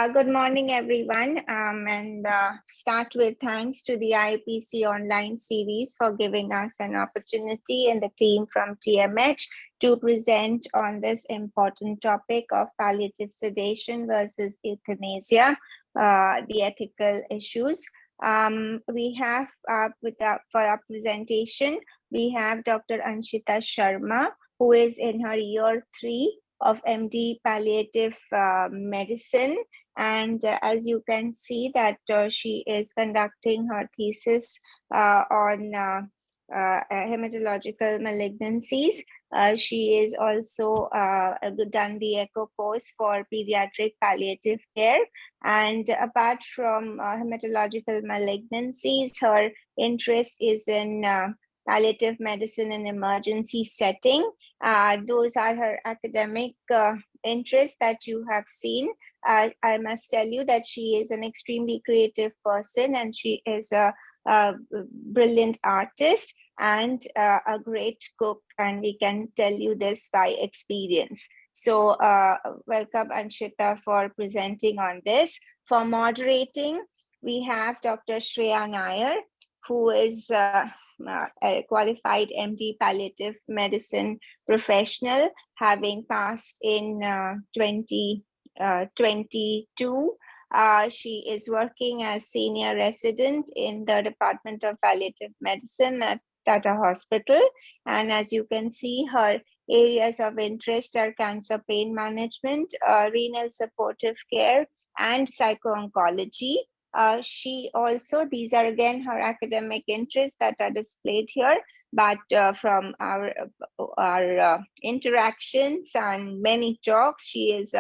Good morning, everyone, and start with thanks to the IAPC online series for giving us an opportunity and the team from TMH to present on this important topic of palliative sedation versus euthanasia, the ethical issues. We have for our presentation, we have Dr. Anshita Sharma, who is in her year 3 of MD Palliative Medicine. And as you can see that she is conducting her thesis on hematological malignancies. She is also done the echo course for pediatric palliative care. And apart from hematological malignancies, her interest is in palliative medicine in emergency setting. Those are her academic interests that you have seen. I must tell you that she is an extremely creative person, and she is a brilliant artist and a great cook, and we can tell you this by experience. So welcome, Anshita, for presenting on this. For moderating, we have Dr. Shreya Nair, who is a qualified MD palliative medicine professional, having passed in 2022. She is working as senior resident in the Department of Palliative Medicine at Tata Hospital. And as you can see, her areas of interest are cancer pain management, renal supportive care, and psycho-oncology. She also, these are again her academic interests that are displayed here, but from our interactions and many talks, she is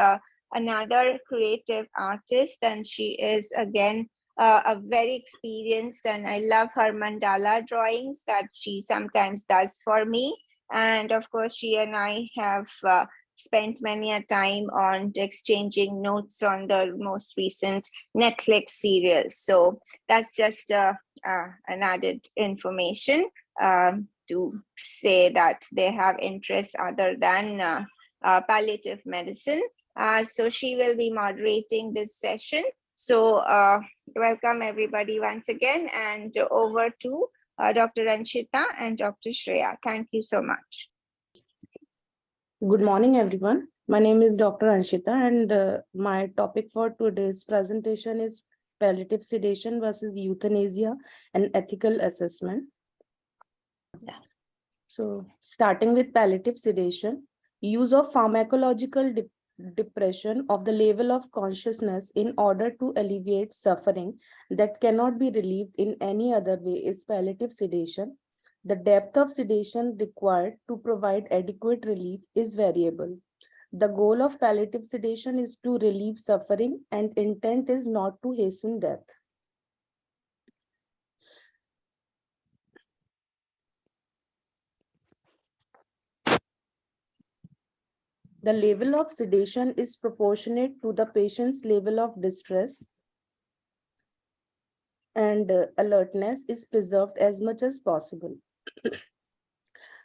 another creative artist, and she is again a very experienced, and I love her mandala drawings that she sometimes does for me. And of course, she and I have spent many a time on exchanging notes on the most recent Netflix serials. So that's just an added information to say that they have interests other than palliative medicine. So she will be moderating this session. So welcome everybody once again, and over to Dr. Anshita and Dr. Shreya. Thank you so much. Good morning, everyone. My name is Dr. Anshita, and my topic for today's presentation is palliative sedation versus euthanasia and ethical assessment. So, starting with palliative sedation, use of pharmacological depression of the level of consciousness in order to alleviate suffering that cannot be relieved in any other way is palliative sedation. The depth of sedation required to provide adequate relief is variable. The goal of palliative sedation is to relieve suffering, and intent is not to hasten death. The level of sedation is proportionate to the patient's level of distress, and alertness is preserved as much as possible.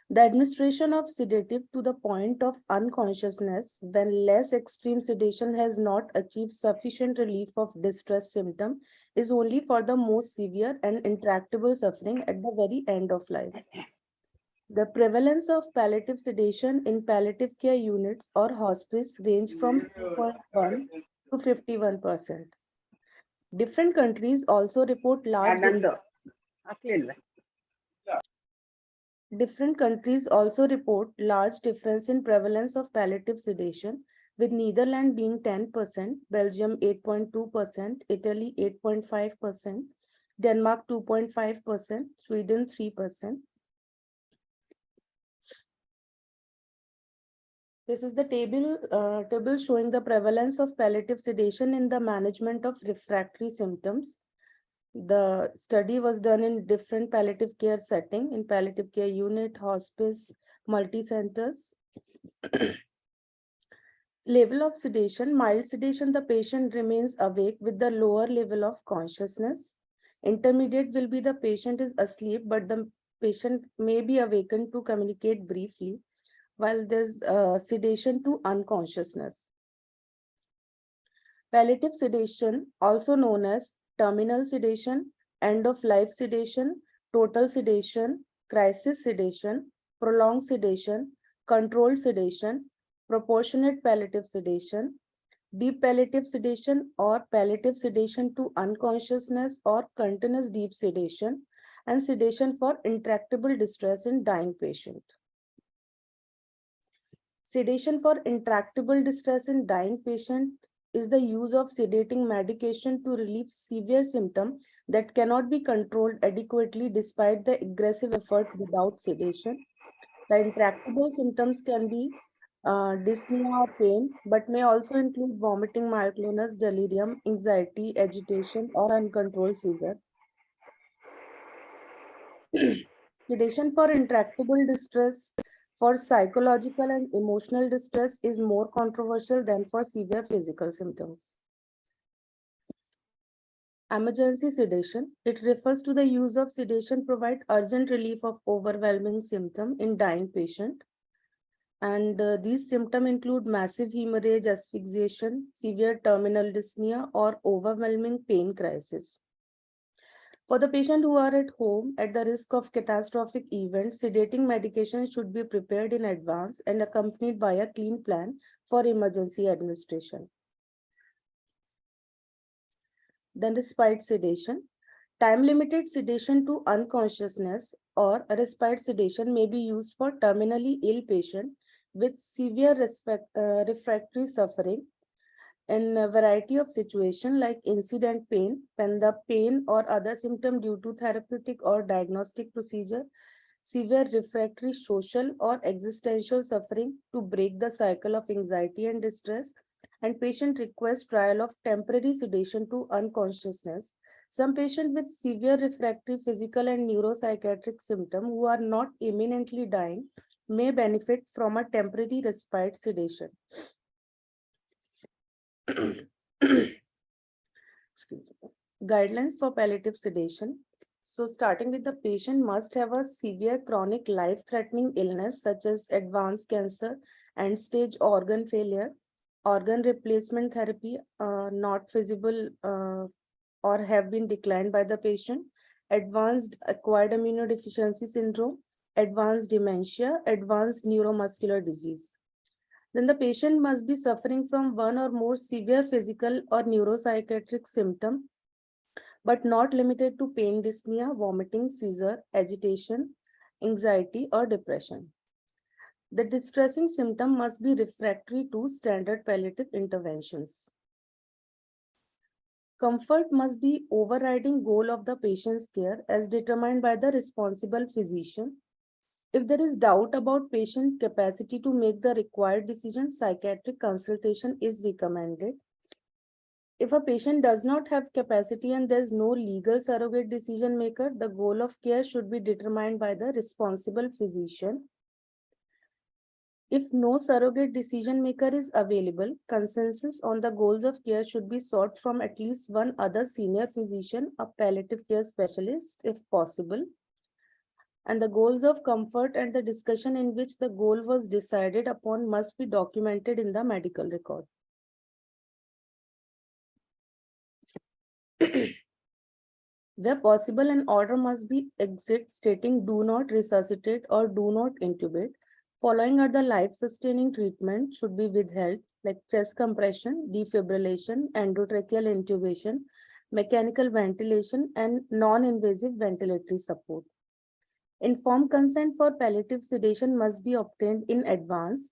The administration of sedative to the point of unconsciousness when less extreme sedation has not achieved sufficient relief of distress symptom is only for the most severe and intractable suffering at the very end of life. The prevalence of palliative sedation in palliative care units or hospice range from 2.1 to 51%. Different countries also report large difference in prevalence of palliative sedation, with Netherlands being 10%, Belgium 8.2%, Italy 8.5%, Denmark 2.5%, Sweden 3%. This is the table showing the prevalence of palliative sedation in the management of refractory symptoms. The study was done in different palliative care setting, in palliative care unit, hospice, multi-centers. Level of sedation: mild sedation, the patient remains awake with the lower level of consciousness. Intermediate will be the patient is asleep, but the patient may be awakened to communicate briefly, while there's sedation to unconsciousness. Palliative sedation, also known as terminal sedation, end-of-life sedation, total sedation, crisis sedation, prolonged sedation, controlled sedation, proportionate palliative sedation, deep palliative sedation or palliative sedation to unconsciousness or continuous deep sedation, and sedation for intractable distress in dying patient. Sedation for intractable distress in dying patient is the use of sedating medication to relieve severe symptoms that cannot be controlled adequately despite the aggressive effort without sedation. The intractable symptoms can be dyspnea or pain, but may also include vomiting, myoclonus, delirium, anxiety, agitation, or uncontrolled seizure. Sedation for intractable distress for psychological and emotional distress is more controversial than for severe physical symptoms. Emergency sedation. It refers to the use of sedation to provide urgent relief of overwhelming symptom in dying patient. And these symptoms include massive hemorrhage, asphyxiation, severe terminal dyspnea, or overwhelming pain crisis. For the patient who are at home at the risk of catastrophic events, sedating medication should be prepared in advance and accompanied by a clean plan for emergency administration. Then respite sedation. Time-limited sedation to unconsciousness or respite sedation may be used for terminally ill patient with severe refractory suffering in a variety of situations like incident pain, when the pain or other symptom due to therapeutic or diagnostic procedure, severe refractory social or existential suffering to break the cycle of anxiety and distress, and patient requests trial of temporary sedation to unconsciousness. Some patients with severe refractory physical and neuropsychiatric symptoms who are not imminently dying may benefit from a temporary respite sedation. Guidelines for palliative sedation. So starting with the patient must have a severe chronic life-threatening illness such as advanced cancer, end-stage organ failure, organ replacement therapy not feasible or have been declined by the patient, advanced acquired immunodeficiency syndrome, advanced dementia, advanced neuromuscular disease. Then the patient must be suffering from one or more severe physical or neuropsychiatric symptom, but not limited to pain, dyspnea, vomiting, seizure, agitation, anxiety, or depression. The distressing symptom must be refractory to standard palliative interventions. Comfort must be overriding goal of the patient's care as determined by the responsible physician. If there is doubt about patient capacity to make the required decision, psychiatric consultation is recommended. If a patient does not have capacity and there is no legal surrogate decision maker, the goal of care should be determined by the responsible physician. If no surrogate decision maker is available, consensus on the goals of care should be sought from at least one other senior physician, a palliative care specialist, if possible. And the goals of comfort and the discussion in which the goal was decided upon must be documented in the medical record. Where possible, an order must be exit stating do not resuscitate or do not intubate. Following are the life-sustaining treatment should be withheld, like chest compression, defibrillation, endotracheal intubation, mechanical ventilation, and non-invasive ventilatory support. Informed consent for palliative sedation must be obtained in advance.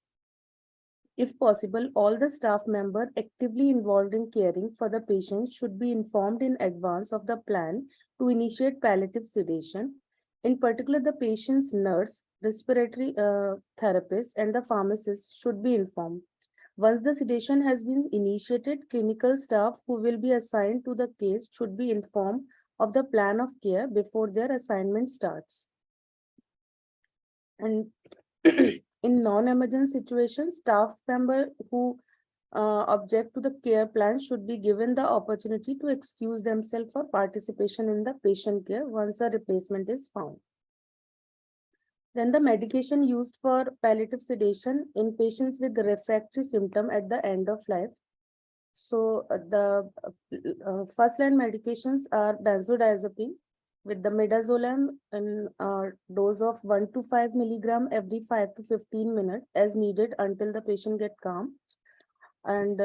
If possible, all the staff members actively involved in caring for the patient should be informed in advance of the plan to initiate palliative sedation. In particular, the patient's nurse, respiratory therapist, and the pharmacist should be informed. Once the sedation has been initiated, clinical staff who will be assigned to the case should be informed of the plan of care before their assignment starts. And in non-emergent situations, staff member who object to the care plan should be given the opportunity to excuse themselves for participation in the patient care once a replacement is found. Then the medication used for palliative sedation in patients with refractory symptom at the end of life. So the first line medications are benzodiazepine with the midazolam in dose of 1 to 5 milligram every 5 to 15 minutes as needed until the patient get calm. And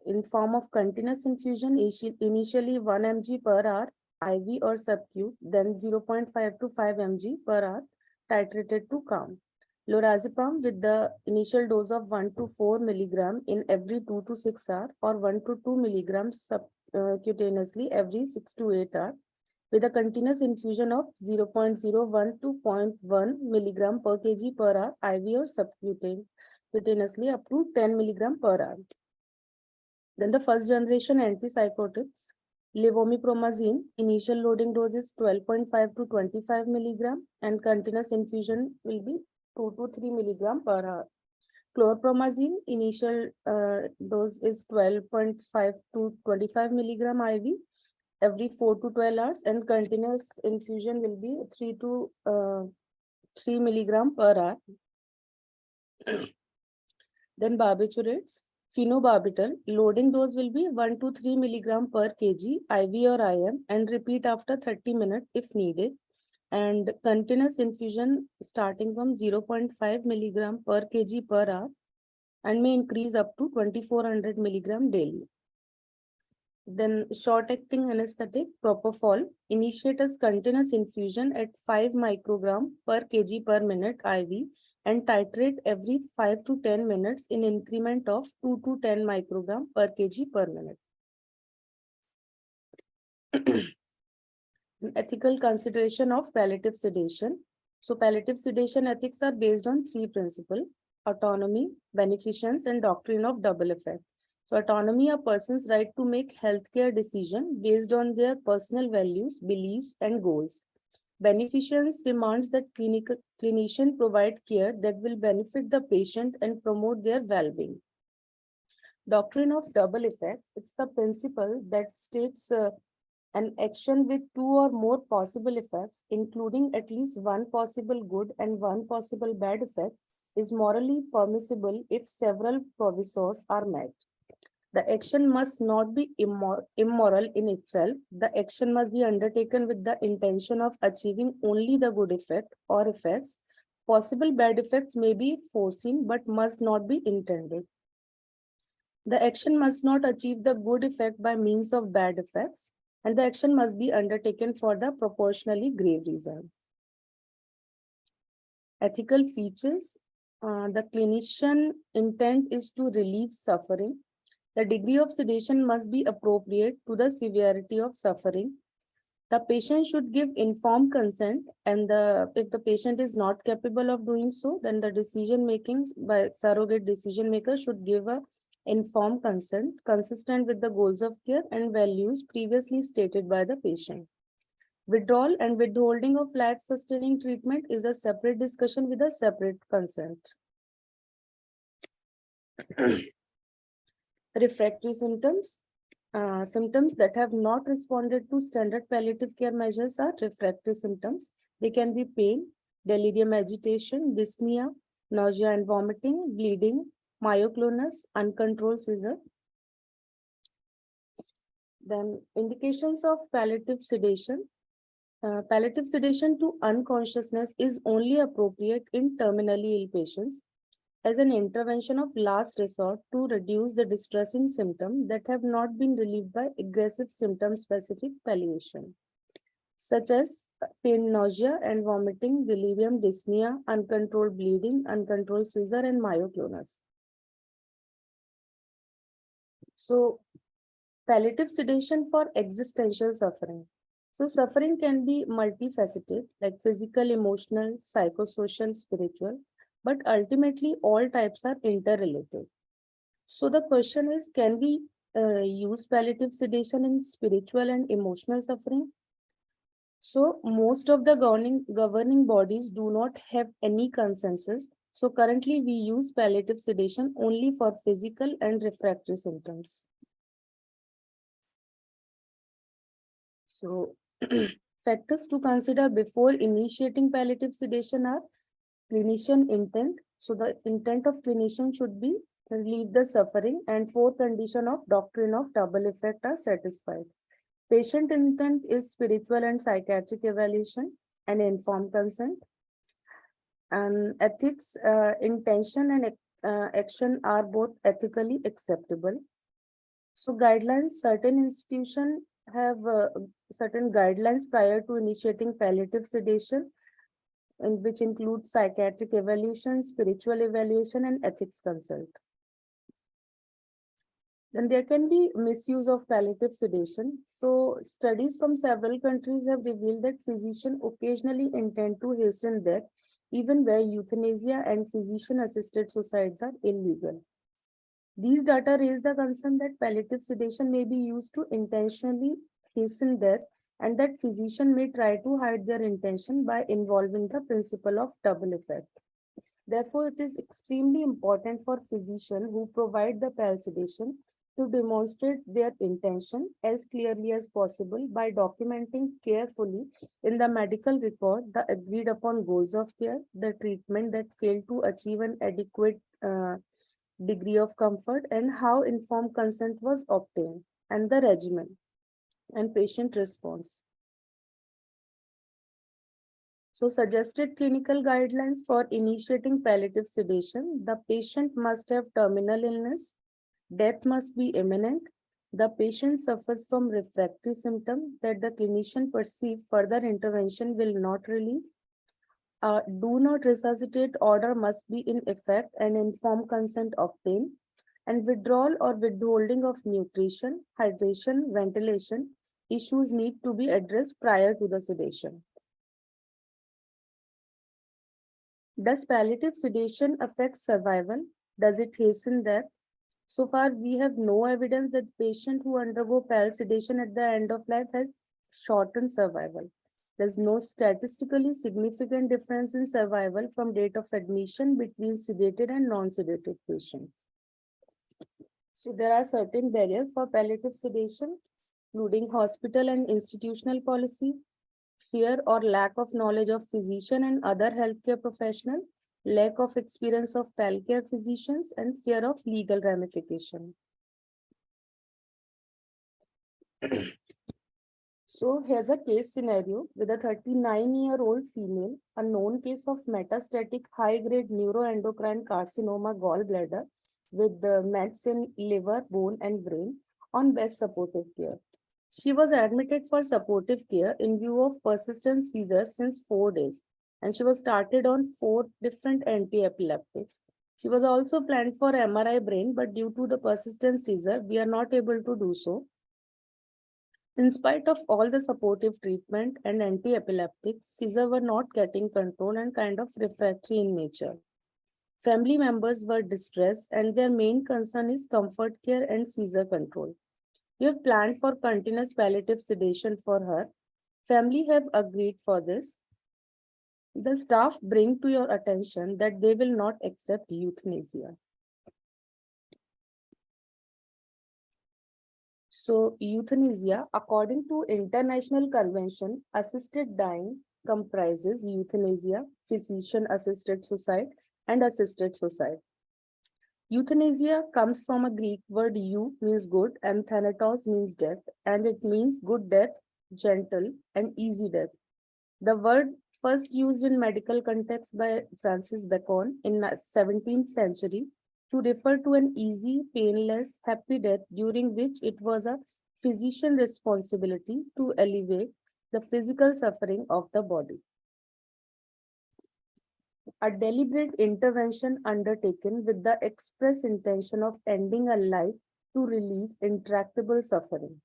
in form of continuous infusion, initially 1 mg per hour IV or subcu, then 0.5 to 5 mg per hour titrated to calm. Lorazepam with the initial dose of 1 to 4 milligram in every 2 to 6 hours or 1 to 2 milligrams subcutaneously every 6 to 8 hours with a continuous infusion of 0.01 to 0.1 milligram per kg per hour IV or subcutaneously up to 10 milligram per hour. Then the first generation antipsychotics, levomepromazine, initial loading dose is 12.5 to 25 milligram and continuous infusion will be 2 to 3 milligram per hour. Chlorpromazine, initial dose is 12.5 to 25 milligram IV every 4 to 12 hours and continuous infusion will be 3 to 3 milligram per hour. Then barbiturates, phenobarbital, loading dose will be 1 to 3 milligram per kg IV or IM and repeat after 30 minutes if needed. And continuous infusion starting from 0.5 milligram per kg per hour and may increase up to 2400 milligram daily. Then short-acting anesthetic, propofol, initiate as continuous infusion at 5 microgram per kg per minute IV and titrate every 5 to 10 minutes in increment of 2 to 10 microgram per kg per minute. Ethical consideration of palliative sedation. So palliative sedation ethics are based on 3 principles: autonomy, beneficence, and doctrine of double effect. So autonomy, a person's right to make healthcare decision based on their personal values, beliefs, and goals. Beneficence demands that clinician provide care that will benefit the patient and promote their well-being. Doctrine of double effect, it's the principle that states an action with 2 or more possible effects, including at least one possible good and one possible bad effect, is morally permissible if several provisos are met. The action must not be immoral in itself. The action must be undertaken with the intention of achieving only the good effect or effects. Possible bad effects may be foreseen but must not be intended. The action must not achieve the good effect by means of bad effects, and the action must be undertaken for the proportionally grave reason. Ethical features. The clinician intent is to relieve suffering. The degree of sedation must be appropriate to the severity of suffering. The patient should give informed consent, and if the patient is not capable of doing so, then the decision making by surrogate decision maker should give a informed consent consistent with the goals of care and values previously stated by the patient. Withdrawal and withholding of life-sustaining treatment is a separate discussion with a separate consent. Refractory symptoms. Symptoms that have not responded to standard palliative care measures are refractory symptoms. They can be pain, delirium agitation, dyspnea, nausea and vomiting, bleeding, myoclonus, uncontrolled seizure. Then indications of palliative sedation. Palliative sedation to unconsciousness is only appropriate in terminally ill patients as an intervention of last resort to reduce the distressing symptoms that have not been relieved by aggressive symptom-specific palliation, such as pain, nausea and vomiting, delirium, dyspnea, uncontrolled bleeding, uncontrolled seizure, and myoclonus. So, palliative sedation for existential suffering. So, suffering can be multifaceted, like physical, emotional, psychosocial, spiritual, but ultimately all types are interrelated. So the question is, can we use palliative sedation in spiritual and emotional suffering? So most of the governing bodies do not have any consensus. So currently we use palliative sedation only for physical and refractory symptoms. So factors to consider before initiating palliative sedation are clinician intent. So the intent of clinician should be relieve the suffering, and four condition of doctrine of double effect are satisfied. Patient intent is spiritual and psychiatric evaluation and informed consent. And ethics, intention and action are both ethically acceptable. So guidelines, certain institutions have certain guidelines prior to initiating palliative sedation, and which include psychiatric evaluation, spiritual evaluation, and ethics consult. Then there can be misuse of palliative sedation. So studies from several countries have revealed that physicians occasionally intend to hasten death, even where euthanasia and physician-assisted suicides are illegal. These data raise the concern that palliative sedation may be used to intentionally hasten death, and that physician may try to hide their intention by involving the principle of double effect. Therefore, it is extremely important for physicians who provide the PAL sedation to demonstrate their intention as clearly as possible by documenting carefully in the medical record the agreed upon goals of care, the treatment that failed to achieve an adequate degree of comfort, and how informed consent was obtained, and the regimen and patient response. So suggested clinical guidelines for initiating palliative sedation: the patient must have terminal illness, death must be imminent, the patient suffers from refractory symptom that the clinician perceive further intervention will not relieve, do not resuscitate order must be in effect and informed consent obtained, and withdrawal or withholding of nutrition, hydration, ventilation issues need to be addressed prior to the sedation. Does palliative sedation affect survival? Does it hasten death? So far, we have no evidence that patient who undergo PAL sedation at the end of life has shortened survival. There's no statistically significant difference in survival from date of admission between sedated and non-sedated patients. So there are certain barriers for palliative sedation, including hospital and institutional policy, fear or lack of knowledge of physician and other healthcare professional, lack of experience of palliative physicians, and fear of legal ramification. So here's a case scenario with a 39-year-old female, a known case of metastatic high-grade neuroendocrine carcinoma gallbladder with the mets in liver, bone, and brain on best supportive care. She was admitted for supportive care in view of persistent seizures since 4 days, and she was started on 4 different anti-epileptics. She was also planned for MRI brain, but due to the persistent seizure, we are not able to do so. In spite of all the supportive treatment and anti-epileptics, seizures were not getting control and kind of refractory in nature. Family members were distressed, and their main concern is comfort care and seizure control. We have planned for continuous palliative sedation for her. Family have agreed for this. The staff bring to your attention that they will not accept euthanasia. So euthanasia, according to International Convention, assisted dying comprises euthanasia, physician-assisted suicide, and assisted suicide. Euthanasia comes from a Greek word eu means good and thanatos means death, and it means good death, gentle, and easy death. The word first used in medical context by Francis Bacon in the 17th century to refer to an easy, painless, happy death during which it was a physician's responsibility to alleviate the physical suffering of the body. A deliberate intervention undertaken with the express intention of ending a life to relieve intractable suffering.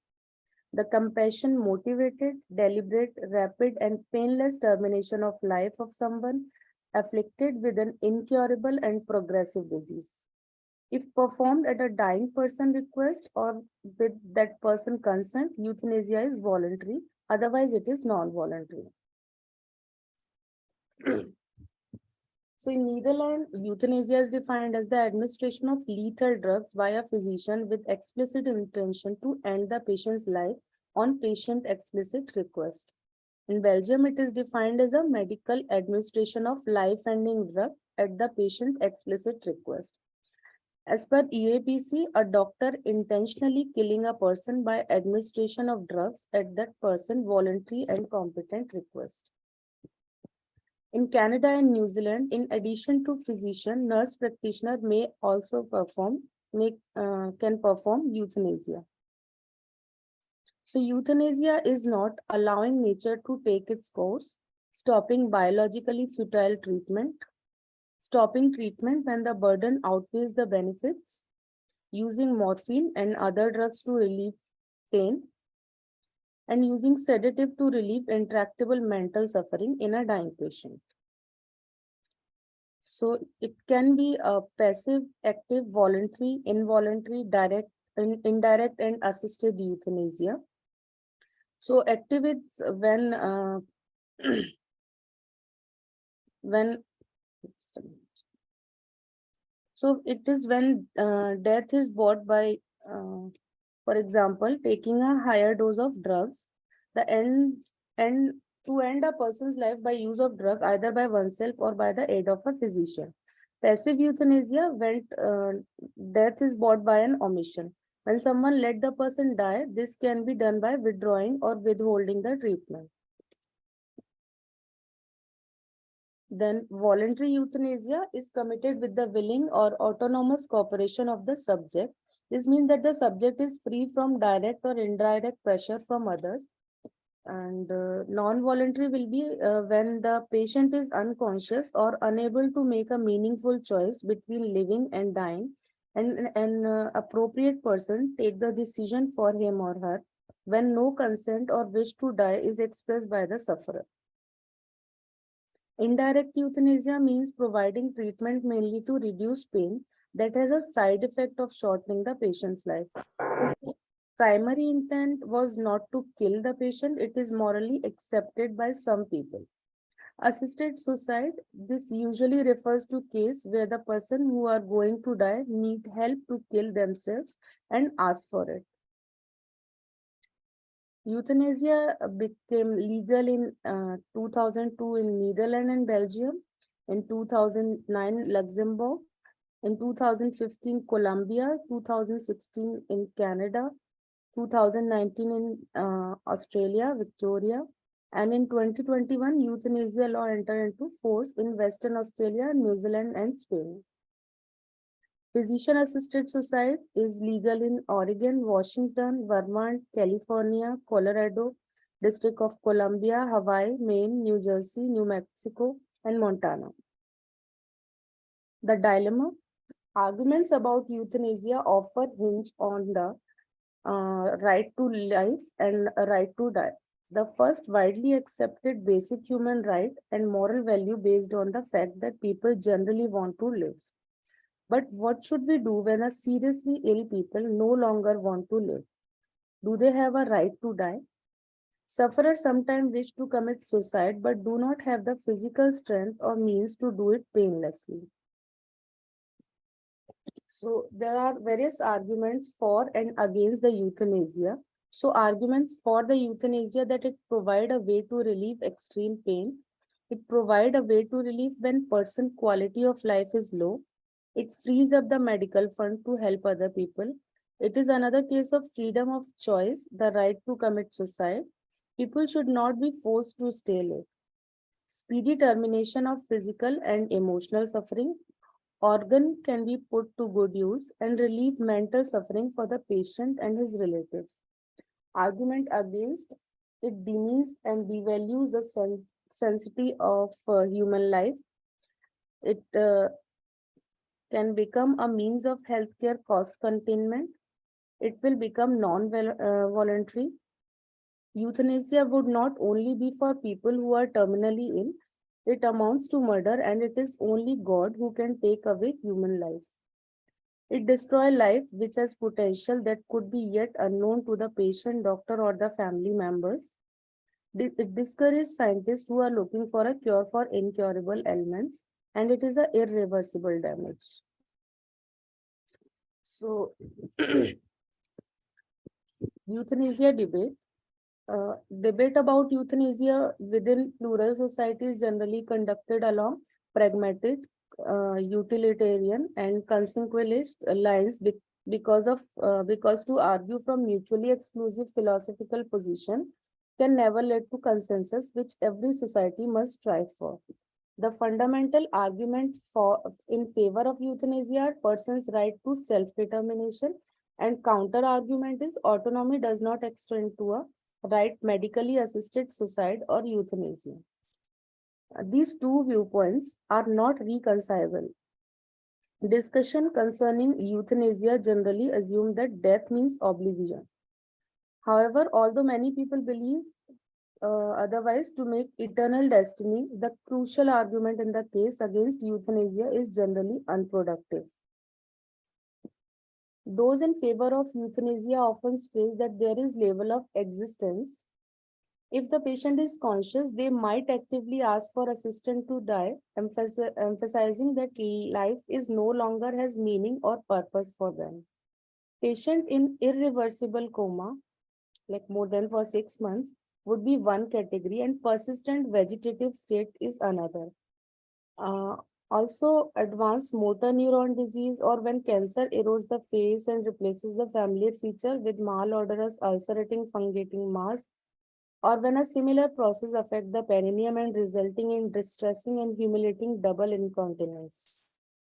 The compassion motivated, deliberate, rapid, and painless termination of life of someone afflicted with an incurable and progressive disease. If performed at a dying person request or with that person consent, euthanasia is voluntary, otherwise it is non-voluntary. So in Netherlands, euthanasia is defined as the administration of lethal drugs by a physician with explicit intention to end the patient's life on patient explicit request. In Belgium, it is defined as a medical administration of life-ending drug at the patient explicit request. As per EAPC, a doctor intentionally killing a person by administration of drugs at that person voluntary and competent request. In Canada and New Zealand, in addition to physician, nurse practitioner may also can perform euthanasia. So euthanasia is not allowing nature to take its course, stopping biologically futile treatment, stopping treatment when the burden outweighs the benefits, using morphine and other drugs to relieve pain, and using sedative to relieve intractable mental suffering in a dying patient. So it can be a passive, active, voluntary, involuntary, direct, indirect, and assisted euthanasia. So active is when so it is when death is brought by, for example, taking a higher dose of drugs, the end to end a person's life by use of drug either by oneself or by the aid of a physician. Passive euthanasia, when death is brought by an omission. When someone let the person die, this can be done by withdrawing or withholding the treatment. Then voluntary euthanasia is committed with the willing or autonomous cooperation of the subject. This means that the subject is free from direct or indirect pressure from others. And non-voluntary will be when the patient is unconscious or unable to make a meaningful choice between living and dying, and an appropriate person take the decision for him or her when no consent or wish to die is expressed by the sufferer. Indirect euthanasia means providing treatment mainly to reduce pain that has a side effect of shortening the patient's life. If primary intent was not to kill the patient, it is morally accepted by some people. Assisted suicide, this usually refers to case where the person who are going to die need help to kill themselves and ask for it. Euthanasia became legal in 2002 in Netherlands and Belgium, in 2009 Luxembourg, in 2015 Colombia, 2016 in Canada, 2019 in Australia, Victoria, and in 2021 euthanasia law entered into force in Western Australia, New Zealand, and Spain. Physician-assisted suicide is legal in Oregon, Washington, Vermont, California, Colorado, District of Columbia, Hawaii, Maine, New Jersey, New Mexico, and Montana. The dilemma: arguments about euthanasia often hinge on the right to life and a right to die. The first widely accepted basic human right and moral value based on the fact that people generally want to live. But what should we do when a seriously ill people no longer want to live? Do they have a right to die? Sufferers sometimes wish to commit suicide but do not have the physical strength or means to do it painlessly. So there are various arguments for and against the euthanasia. So arguments for the euthanasia that it provide a way to relieve extreme pain. It provide a way to relieve when person quality of life is low. It frees up the medical fund to help other people. It is another case of freedom of choice, the right to commit suicide. People should not be forced to stay alive. Speedy termination of physical and emotional suffering. Organ can be put to good use and relieve mental suffering for the patient and his relatives. Argument against: it demeans and devalues the sanctity of human life. It can become a means of healthcare cost containment. It will become non-voluntary. Euthanasia would not only be for people who are terminally ill, it amounts to murder, and it is only God who can take away human life. It destroys life which has potential that could be yet unknown to the patient, doctor, or the family members. It discourages scientists who are looking for a cure for incurable ailments, and it is an irreversible damage. So, euthanasia debate. Debate about euthanasia within plural society is generally conducted along pragmatic utilitarian and consequentialist lines because to argue from mutually exclusive philosophical position can never lead to consensus which every society must strive for. The fundamental argument for in favor of euthanasia are person's right to self-determination, and counter argument is autonomy does not extend to a right medically assisted suicide or euthanasia. These two viewpoints are not reconcilable. Discussion concerning euthanasia generally assume that death means oblivion. However, although many people believe otherwise to make eternal destiny, the crucial argument in the case against euthanasia is generally unproductive. Those in favor of euthanasia often stress that there is level of existence. If the patient is conscious, they might actively ask for assistance to die, emphasizing that life is no longer has meaning or purpose for them. Patient in irreversible coma, like more than for 6 months, would be one category, and persistent vegetative state is another. Uh, Also, advanced motor neuron disease or when cancer erodes the face and replaces the familiar feature with malodorous ulcerating fungating mass, or when a similar process affects the perineum and resulting in distressing and humiliating double incontinence.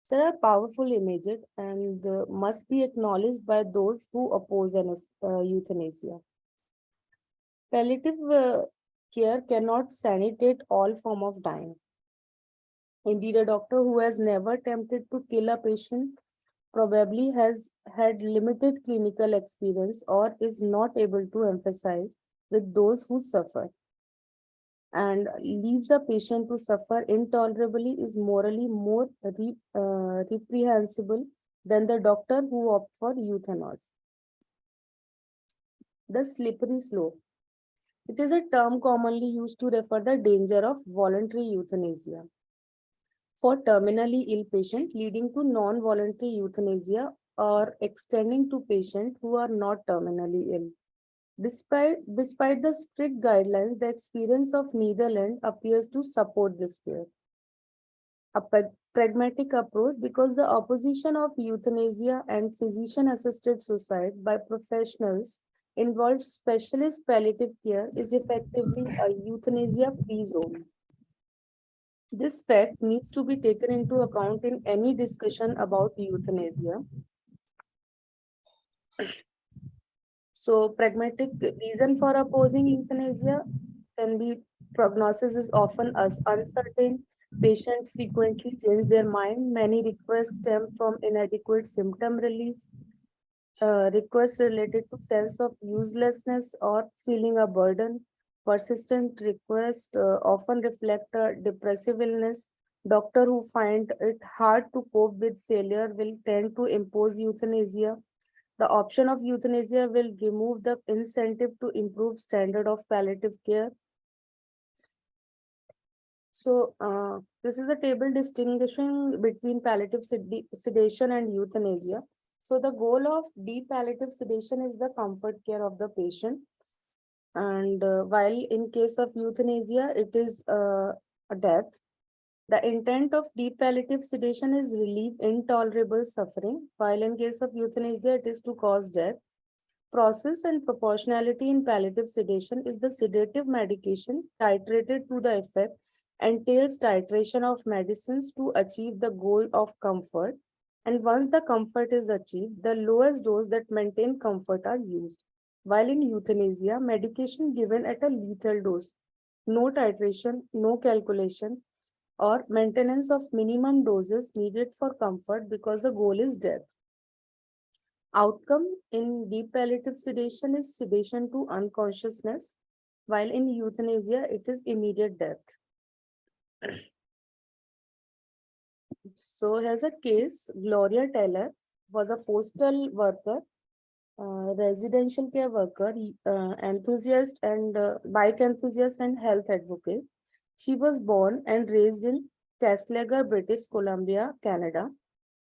There are powerful images and must be acknowledged by those who oppose euthanasia. Palliative care cannot sanitate all form of dying. Indeed, a doctor who has never attempted to kill a patient probably has had limited clinical experience or is not able to emphasize with those who suffer, and leaves a patient to suffer intolerably is morally more reprehensible than the doctor who opts for euthanasia. The slippery slope. It is a term commonly used to refer the danger of voluntary euthanasia for terminally ill patient leading to non-voluntary euthanasia or extending to patients who are not terminally ill. Despite the strict guidelines, the experience of Netherlands appears to support this fear. A pragmatic approach because the opposition of euthanasia and physician-assisted suicide by professionals involves specialist palliative care is effectively a euthanasia-free zone. This fact needs to be taken into account in any discussion about euthanasia. So, pragmatic reason for opposing euthanasia can be prognosis is often as uncertain. Patients frequently change their mind. Many requests stem from inadequate symptom relief. Requests related to sense of uselessness or feeling a burden. Persistent requests often reflect a depressive illness. Doctor who find it hard to cope with failure will tend to impose euthanasia. The option of euthanasia will remove the incentive to improve standard of palliative care. So, this is a table distinguishing between palliative sedation and euthanasia. So, the goal of deep palliative sedation is the comfort care of the patient. And while in case of euthanasia, it is a death. The intent of deep palliative sedation is relieve intolerable suffering, while in case of euthanasia, it is to cause death. Process and proportionality in palliative sedation is the sedative medication titrated to the effect entails titration of medicines to achieve the goal of comfort. And once the comfort is achieved, the lowest dose that maintain comfort are used. While in euthanasia, medication given at a lethal dose, no titration, no calculation, or maintenance of minimum doses needed for comfort because the goal is death. Outcome in deep palliative sedation is sedation to unconsciousness, while in euthanasia, it is immediate death. So here's a case. Gloria Taylor was a postal worker, residential care worker, enthusiast and bike enthusiast and health advocate. She was born and raised in Castlegar, British Columbia, Canada.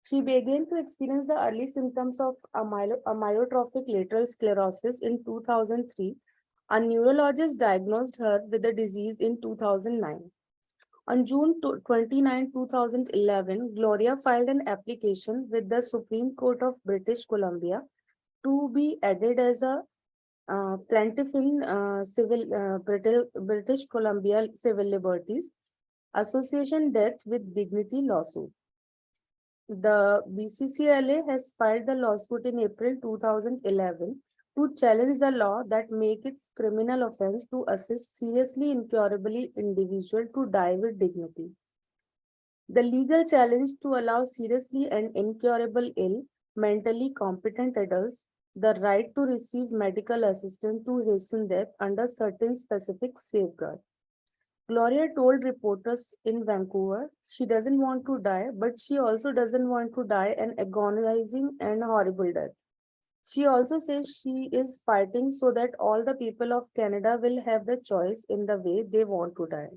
She began to experience the early symptoms of amyotrophic lateral sclerosis in 2003. A neurologist diagnosed her with the disease in 2009. On June 29, 2011, Gloria filed an application with the Supreme Court of British Columbia to be added as a plaintiff in British Columbia Civil Liberties Association Death with Dignity lawsuit. The BCCLA has filed the lawsuit in April 2011 to challenge the law that make it criminal offense to assist seriously incurably individual to die with dignity. The legal challenge to allow seriously and incurable ill, mentally competent adults the right to receive medical assistance to hasten death under certain specific safeguards. Gloria told reporters in Vancouver she doesn't want to die, but she also doesn't want to die an agonizing and horrible death. She also says she is fighting so that all the people of Canada will have the choice in the way they want to die.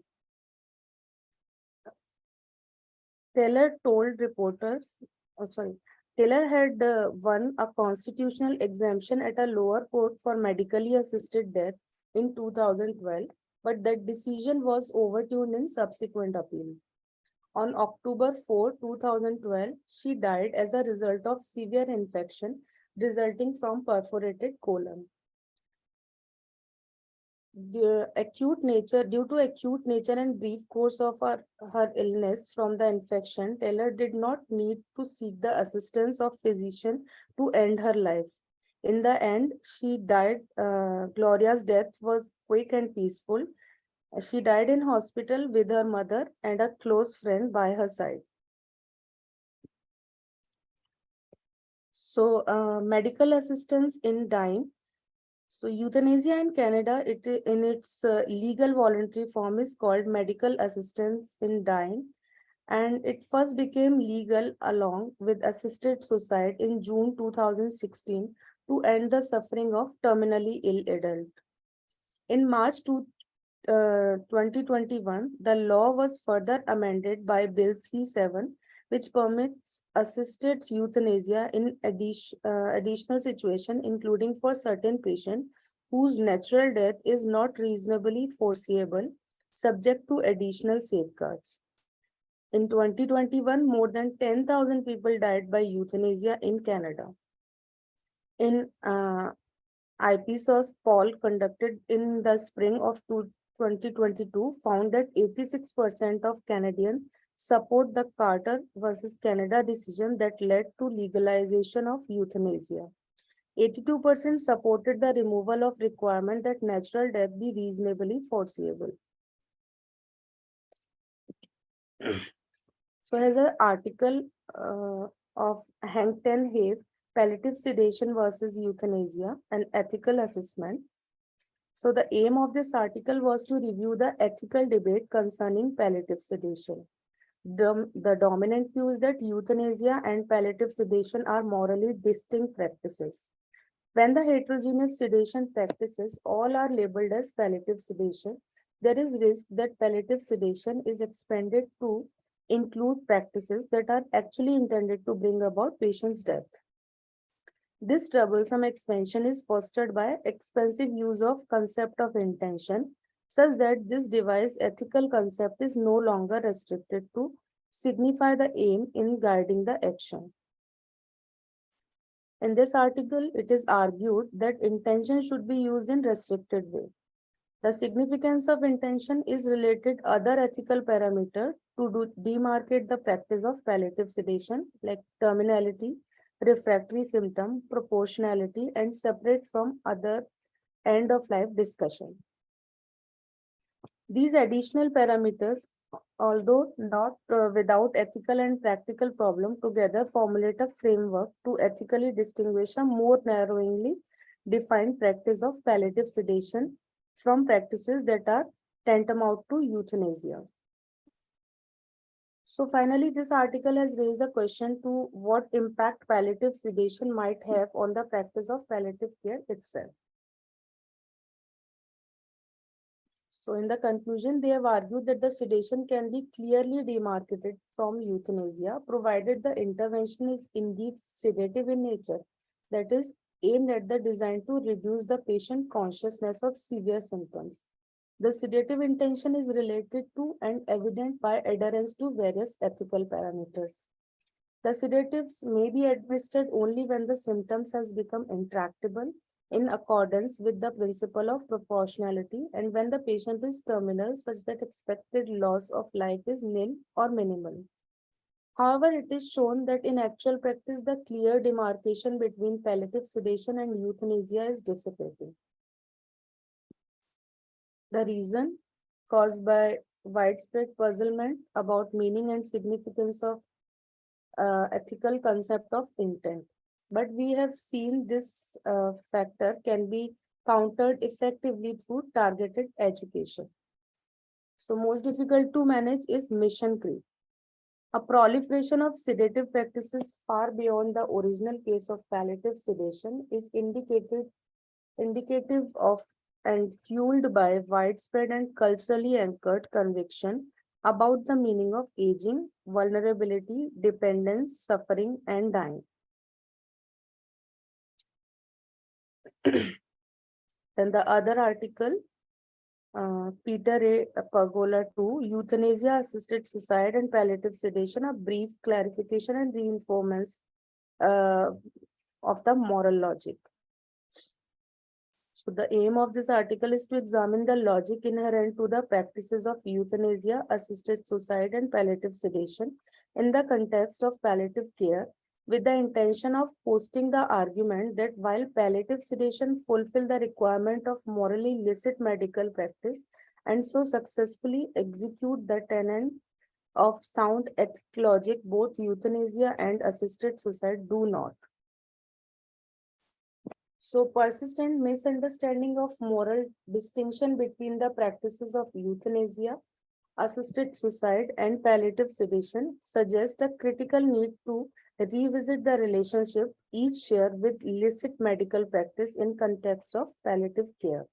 Taylor told reporters, oh, sorry, Taylor had won a constitutional exemption at a lower court for medically assisted death in 2012, but that decision was overturned in subsequent appeal. On October 4, 2012, she died as a result of severe infection resulting from perforated colon. Due to acute nature and brief course of her illness from the infection, Taylor did not need to seek the assistance of physician to end her life. In the end, she died. Gloria's death was quick and peaceful. She died in hospital with her mother and a close friend by her side. So, medical assistance in dying. So euthanasia in Canada, in its legal voluntary form is called medical assistance in dying, and it first became legal along with assisted suicide in June 2016 to end the suffering of terminally ill adult. In March 2021, the law was further amended by Bill C7, which permits assisted euthanasia in additional situation, including for certain patients whose natural death is not reasonably foreseeable, subject to additional safeguards. In 2021, more than 10,000 people died by euthanasia in Canada. In IAPC poll conducted in the spring of 2022 found that 86% of Canadians support the Carter versus Canada decision that led to legalization of euthanasia. 82% supported the removal of requirement that natural death be reasonably foreseeable. So here's an article of Hank Ten Have, Palliative Sedation versus Euthanasia, an Ethical Assessment. So the aim of this article was to review the ethical debate concerning palliative sedation. The dominant view is that euthanasia and palliative sedation are morally distinct practices. When the heterogeneous sedation practices all are labeled as palliative sedation, there is risk that palliative sedation is expanded to include practices that are actually intended to bring about patient's death. This troublesome expansion is fostered by expensive use of concept of intention, such that this device ethical concept is no longer restricted to signify the aim in guiding the action. In this article, it is argued that intention should be used in restricted way. The significance of intention is related other ethical parameter to demarcate the practice of palliative sedation like terminality, refractory symptom, proportionality, and separate from other end-of-life discussion. These additional parameters, although not without ethical and practical problem, together formulate a framework to ethically distinguish a more narrowly defined practice of palliative sedation from practices that are tantamount to euthanasia. So finally, this article has raised the question to what impact palliative sedation might have on the practice of palliative care itself. So in the conclusion, they have argued that the sedation can be clearly demarcated from euthanasia, provided the intervention is indeed sedative in nature, that is, aimed at the design to reduce the patient consciousness of severe symptoms. The sedative intention is related to and evident by adherence to various ethical parameters. The sedatives may be administered only when the symptoms has become intractable in accordance with the principle of proportionality and when the patient is terminal such that expected loss of life is nil or minimal. However, it is shown that in actual practice, the clear demarcation between palliative sedation and euthanasia is dissipating. The reason caused by widespread puzzlement about meaning and significance of ethical concept of intent. But we have seen this factor can be countered effectively through targeted education. So most difficult to manage is mission creep. A proliferation of sedative practices far beyond the original case of palliative sedation is indicative of and fueled by widespread and culturally anchored conviction about the meaning of aging, vulnerability, dependence, suffering, and dying. Then the other article, Peter A. Pagola 2, Euthanasia, Assisted Suicide, and Palliative Sedation, a brief clarification and reinforcement uh, of the moral logic. So the aim of this article is to examine the logic inherent to the practices of euthanasia, assisted suicide, and palliative sedation in the context of palliative care, with the intention of posting the argument that while palliative sedation fulfill the requirement of morally licit medical practice and so successfully execute the tenet of sound ethic logic, both euthanasia and assisted suicide do not. So, persistent misunderstanding of moral distinction between the practices of euthanasia, assisted suicide, and palliative sedation suggests a critical need to revisit the relationship each share with licit medical practice in context of palliative care.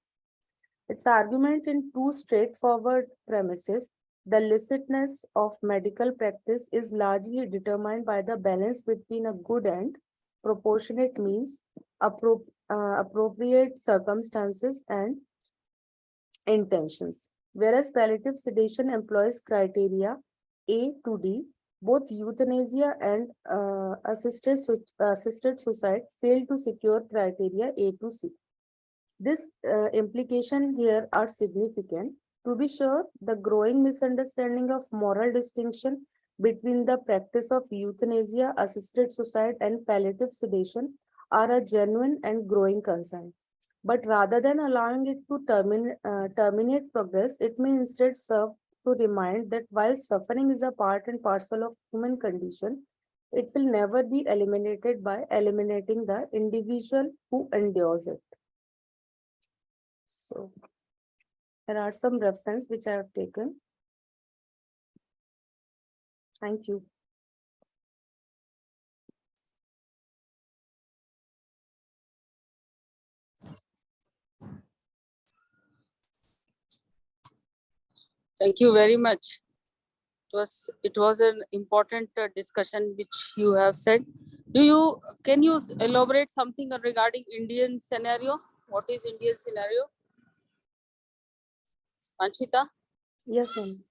Its argument in two straightforward premises. The licitness of medical practice is largely determined by the balance between a good end, proportionate means, appropriate circumstances, and intentions. Whereas palliative sedation employs criteria A to D, both euthanasia and assisted suicide fail to secure criteria A to C. This implication here are significant. To be sure, the growing misunderstanding of moral distinction between the practice of euthanasia, assisted suicide, and palliative sedation are a genuine and growing concern. But rather than allowing it to terminate progress, it may instead serve to remind that while suffering is a part and parcel of human condition, it will never be eliminated by eliminating the individual who endures it. So there are some reference which I have taken. Thank you. Thank you very much. It was an important discussion which you have said. Can you elaborate something regarding Indian scenario? What is Indian scenario? Anshita, Yes, ma'am.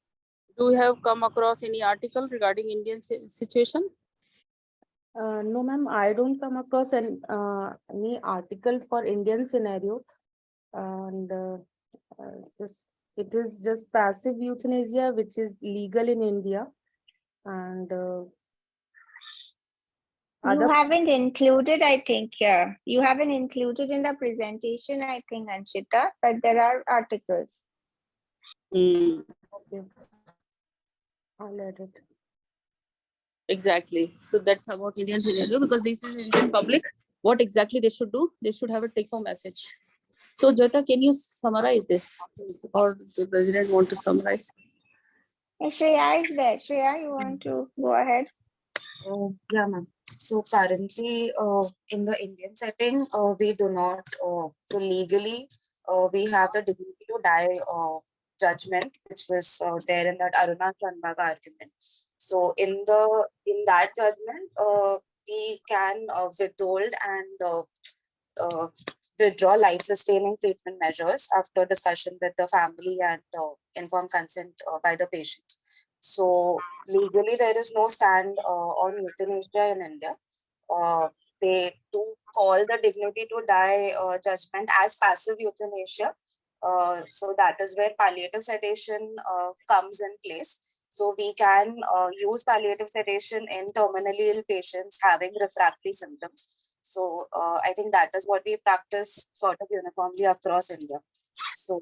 do you have come across any article regarding Indian situation? No, ma'am, I don't come across any article for Indian scenario, and this it is just passive euthanasia, which is legal in India, and You other. haven't included, I think, yeah. You haven't included in the presentation, I think, Anshita, but there are articles. Okay, I'll add it. Exactly. So that's about Indian scenario, because this is Indian public. What exactly they should do? They should have a take-home message. So Jyota, can you summarize this, or the president want to summarize? Shreya is there. Shreya, you want to go ahead? Yeah, ma'am. So currently, in the Indian setting, we do not, so legally, we have the dignity to die judgment, which was there in that Aruna Chanbag argument. So in that judgment, we can withhold and withdraw life-sustaining treatment measures after discussion with the family and informed consent by the patient. So legally, there is no stand on euthanasia in India. They do call the dignity to die judgment as passive euthanasia. So that is where palliative sedation comes in place. So we can use palliative sedation in terminally ill patients having refractory symptoms. So I think that is what we practice sort of uniformly across India. So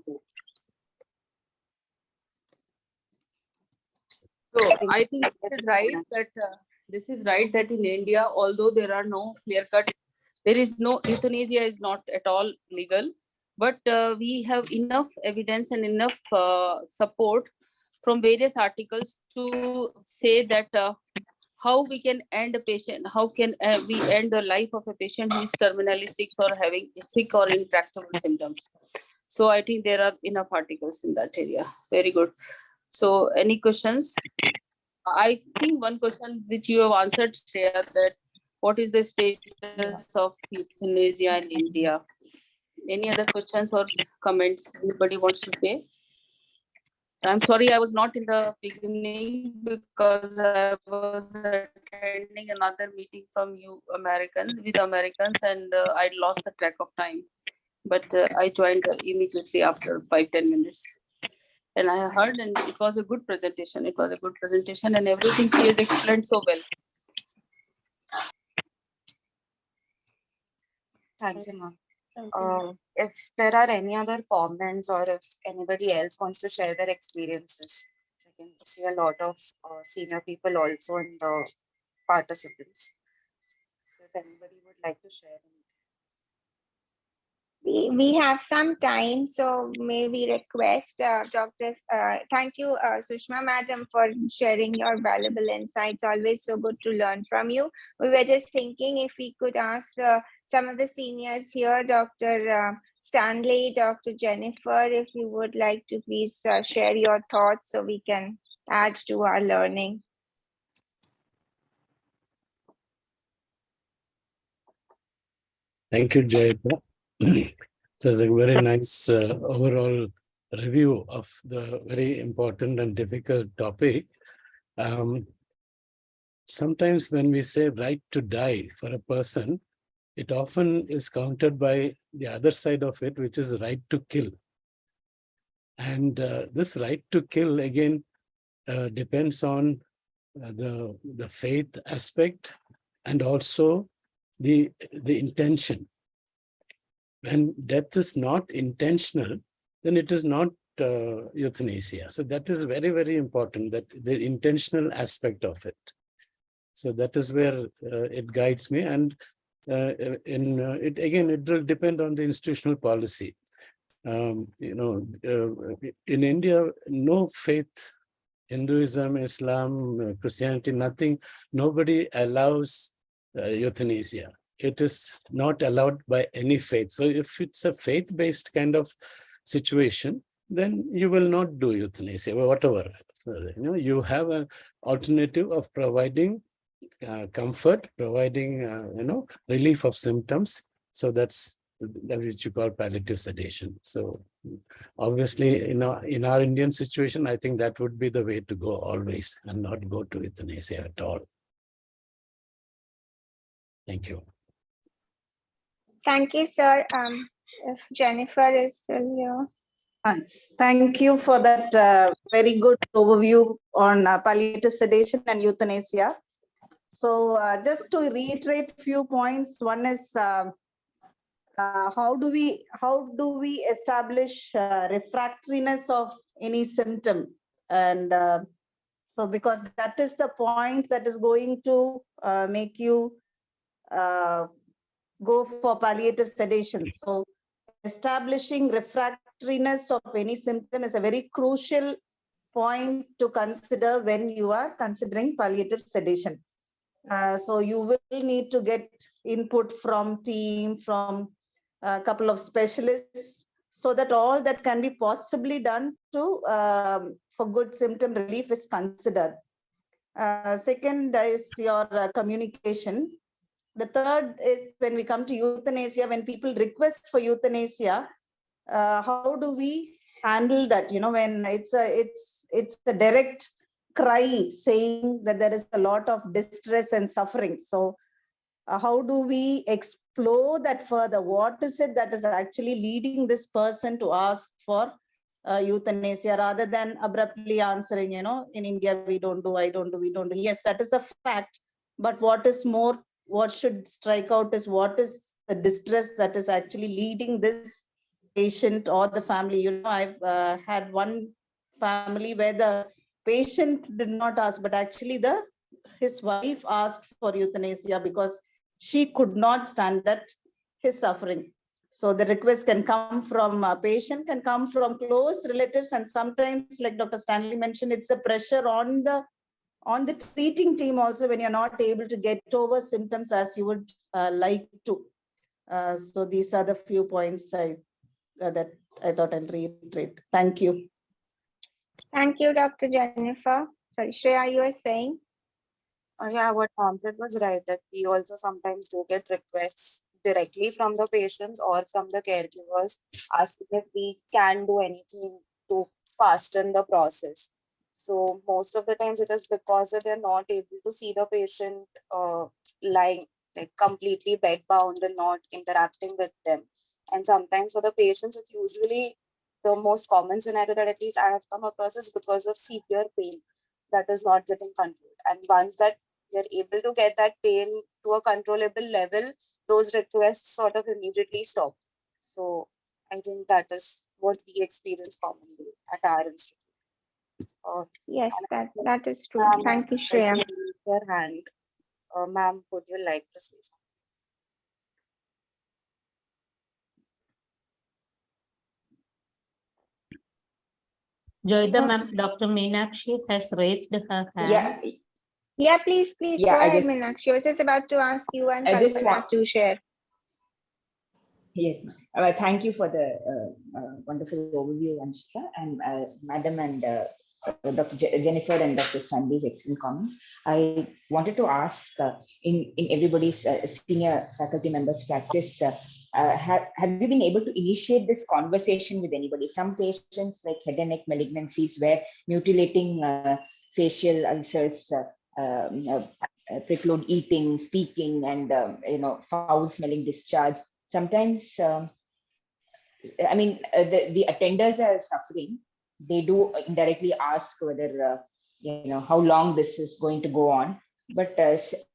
So think I think that this is is right that in India, although there are no clear cut, there is no euthanasia is not at all legal, but we have enough evidence and enough support from various articles to say that how we can end a patient, how can we end the life of a patient who is terminally sick or having sick or intractable symptoms. So I think there are enough articles in that area. Very good. So any questions? I think one question which you have answered, Shreya, that what is the status of euthanasia in India? Any other questions or comments anybody wants to say? I'm sorry I was not in the beginning because I was attending another meeting from Americans and I lost the track of time. But I joined immediately after 5-10 minutes. And I heard, and it was a good presentation. It was a good presentation, and everything she has explained so well. thank you, ma'am. If there are any other comments or if anybody else wants to share their experiences, I can see a lot of senior people also in the participants. So if anybody would like to share anything. We have some time, so may we request doctors. Thank you, Sushma Madam, for sharing your valuable insights. Always so good to learn from you. We were just thinking if we could ask some of the seniors here, Dr. Stanley, Dr. Jennifer, if you would like to please share your thoughts so we can add to our learning. Thank you, Jayita. It was a very nice overall review of the very important and difficult topic. Sometimes when we say right to die for a person, it often is countered by the other side of it, which is right to kill. And this right to kill, again, depends on the faith aspect and also the intention. When death is not intentional, then it is not euthanasia. So that is very, very important, that the intentional aspect of it. So that is where it guides me. And it will depend on the institutional policy. In India, no faith, Hinduism, Islam, Christianity, nothing, nobody allows euthanasia. It is not allowed by any faith. So if it's a faith-based kind of situation, then you will not do euthanasia or whatever. You have an alternative of providing comfort, providing relief of symptoms. So that's which you call palliative sedation. So obviously, in our Indian situation, I think that would be the way to go always, and not go to euthanasia at all. Thank you. Thank you, sir. If Jennifer is still here. Thank you for that very good overview on palliative sedation and euthanasia. So just to reiterate a few points, one is how do we establish refractoriness of any symptom, and so because that is the point that is going to make you go for palliative sedation. So establishing refractoriness of any symptom is a very crucial point to consider when you are considering palliative sedation. So you will need to get input from team, from a couple of specialists, so that all that can be possibly done to for good symptom relief is considered. Second is your communication. The third is when we come to euthanasia, when people request for euthanasia, how do we handle that? When it's a direct cry saying that there is a lot of distress and suffering. So how do we explore that further? What is it that is actually leading this person to ask for euthanasia, rather than abruptly answering, in India, we don't do, I don't do, we don't do. Yes, that is a fact. But what should strike out is what is the distress that is actually leading this patient or the family. I've had one family where the patient did not ask, but actually his wife asked for euthanasia because she could not stand that his suffering. So the request can come from a patient, can come from close relatives, and sometimes, like Dr. Stanley mentioned, it's a pressure on the treating team also, when you're not able to get over symptoms as you would like to. So these are the few points that I thought I'll reiterate. Thank you. Thank you, Dr. Jennifer. Sorry, Shreya, you were saying? Yeah, what Tom said was right, that we also sometimes do get requests directly from the patients or from the caregivers asking if we can do anything to fasten the process. So most of the times it is because that they're not able to see the patient lying like completely bedbound and not interacting with them. And sometimes for the patients, it's usually the most common scenario that at least I have come across is because of severe pain that is not getting controlled. And once that you're able to get that pain to a controllable level, those requests sort of immediately stop. So I think that is what we experience commonly at our institute. Yes, that is true. Ma'am, Thank you, I Shreya. can raise your hand. Ma'am, would you like to say something? Joyda ma'am, Dr. Meenakshi has raised her hand. Yeah, please go ahead, Meenakshi. I was just about to ask you and Kalpana to share. Yes, ma'am. Thank you for the wonderful overview, Anshita, and Madam and Dr. Jennifer and Dr. Stanley's excellent comments. I wanted to ask in everybody's senior faculty members practice, have you been able to initiate this conversation with anybody? Some patients like head and neck malignancies where mutilating facial ulcers preclude eating, speaking, and foul smelling discharge. Sometimes, the attenders are suffering. They do indirectly ask whether, how long this is going to go on. But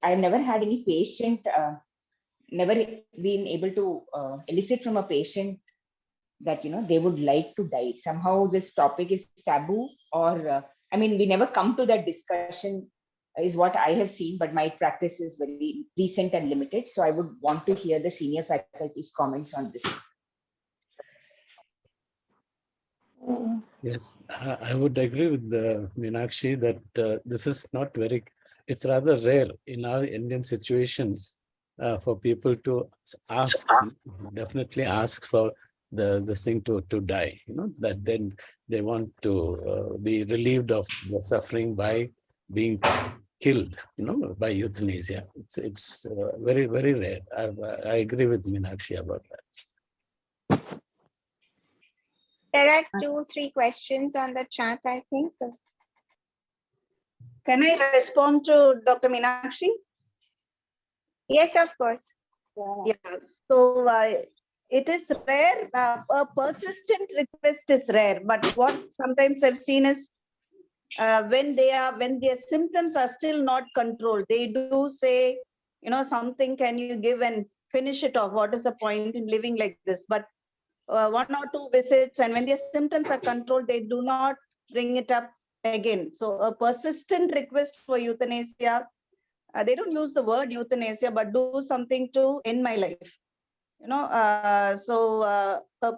I've never had any patient, never been able to elicit from a patient that, they would like to die. Somehow this topic is taboo, or, we never come to that discussion is what I have seen, but my practice is very recent and limited. So I would want to hear the senior faculty's comments on this. Yes, I would agree with Meenakshi that this is not very, it's rather rare in our Indian situation for people to ask, definitely ask for this thing to die, that then they want to be relieved of the suffering by being killed, by euthanasia. It's very, very rare. I agree with Meenakshi about that. There are 2-3 questions on the chat, I think. Can I respond to Dr. Meenakshi? Yes, of course. Yeah. So it is rare. A persistent request is rare, but what sometimes I've seen is when their symptoms are still not controlled, they do say, something, can you give and finish it off? What is the point in living like this? But 1 or 2 visits, and when their symptoms are controlled, they do not bring it up again. So a persistent request for euthanasia, they don't use the word euthanasia, but do something to end my life. A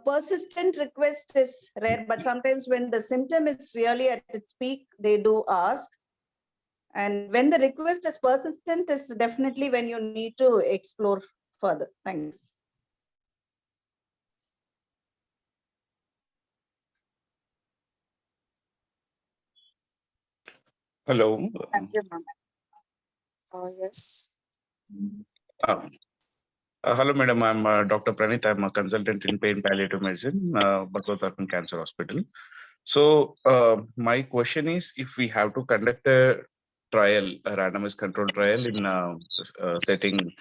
persistent request is rare, but sometimes when the symptom is really at its peak, they do ask. And when the request is persistent is definitely when you need to explore further. Thanks. Hello. Thank you, ma'am. Yes. Hello, madam. I'm Dr. Pranit. I'm a consultant in pain palliative medicine, Bakwatarpan Cancer Hospital. So, my question is, if we have to conduct a trial, a randomized control trial in a setting,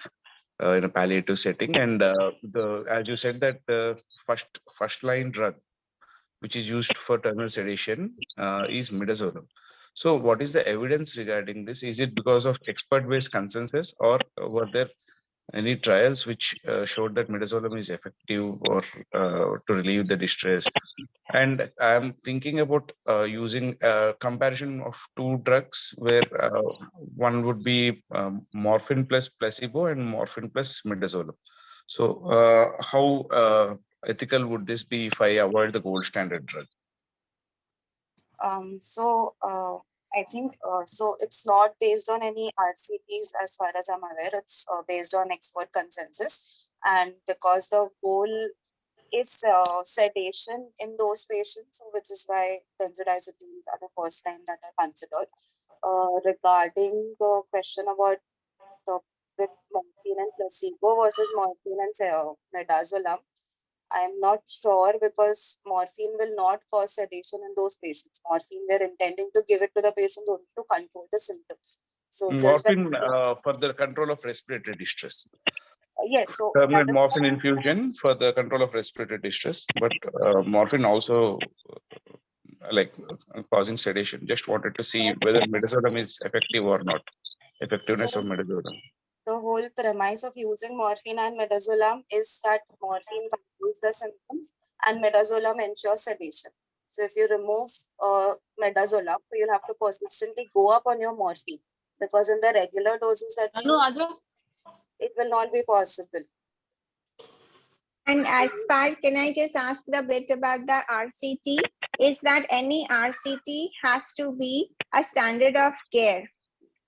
in a palliative setting, and as you said that the first line drug which is used for terminal sedation is midazolam. So, what is the evidence regarding this? Is it because of expert-based consensus, or were there any trials which showed that midazolam is effective or to relieve the distress? And I'm thinking about using a comparison of two drugs where one would be morphine plus placebo and morphine plus midazolam. So how ethical would this be if I avoid the gold standard drug? I think so. It's not based on any RCTs as far as I'm aware. It's based on expert consensus, and because the goal is sedation in those patients, so which is why benzodiazepines are the first line that are considered. Regarding the question about the with morphine and placebo versus morphine and midazolam, I'm not sure because morphine will not cause sedation in those patients. Morphine, we're intending to give it to the patients only to control the symptoms. So just morphine for the control of respiratory distress. Yes, so Permanent morphine infusion for the control of respiratory distress, but morphine also causing sedation. Just wanted to see whether midazolam is effective or not. Effectiveness of midazolam. The whole premise of using morphine and midazolam is that morphine controls the symptoms and midazolam ensures sedation. So if you remove midazolam, you'll have to persistently go up on your morphine because in the regular doses that we use, it will not be possible. And as far, can I just ask the bit about the RCT? Is that any RCT has to be a standard of care,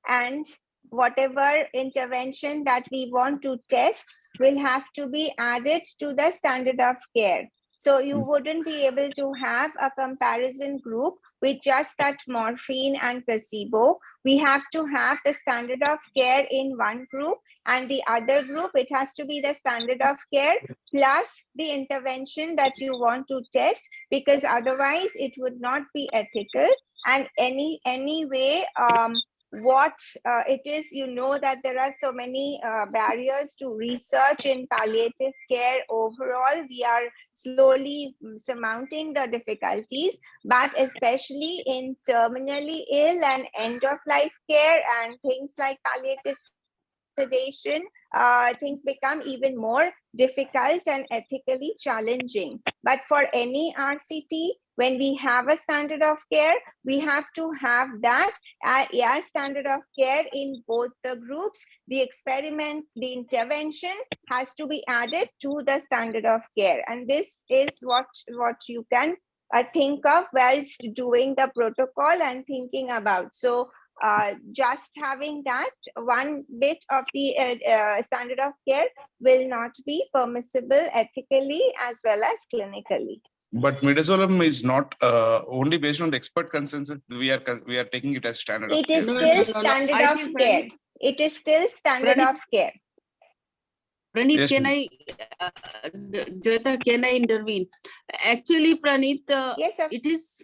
and whatever intervention that we want to test will have to be added to the standard of care. So you wouldn't be able to have a comparison group with just that morphine and placebo. We have to have the standard of care in one group, and the other group, it has to be the standard of care plus the intervention that you want to test, because otherwise it would not be ethical. And anyway, what it is, you know that there are so many barriers to research in palliative care overall. We are slowly surmounting the difficulties, but especially in terminally ill and end of life care and things like palliative sedation, things become even more difficult and ethically challenging. But for any RCT, when we have a standard of care, we have to have that as standard of care in both the groups. The experiment, the intervention has to be added to the standard of care. And this is what you can think of whilst doing the protocol and thinking about. So just having that one bit of the standard of care will not be permissible ethically as well as clinically. But midazolam is not only based on the expert consensus. We are taking it as standard. It is still standard of care. It is still standard of care. Pranit, Yes, can I, Jyota, can I intervene? Actually, Pranit, yes, it is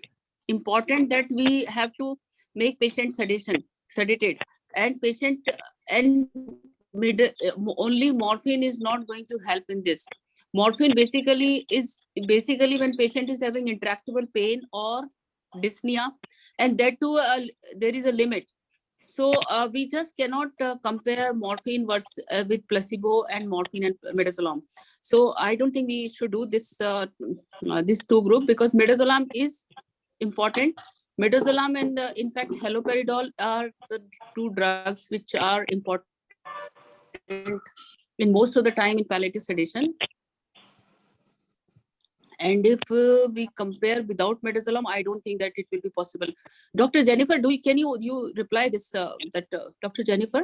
important that we have to make patient sedated, and patient and only morphine is not going to help in this. Morphine basically when patient is having intractable pain or dyspnea, and that too there is a limit. So we just cannot compare morphine versus with placebo and morphine and midazolam. So I don't think we should do this this two group, because midazolam is important. Midazolam and in fact haloperidol are the two drugs which are important in most of the time in palliative sedation. And if we compare without midazolam, I don't think that it will be possible. Dr. Jennifer, can you reply this? Dr. Jennifer?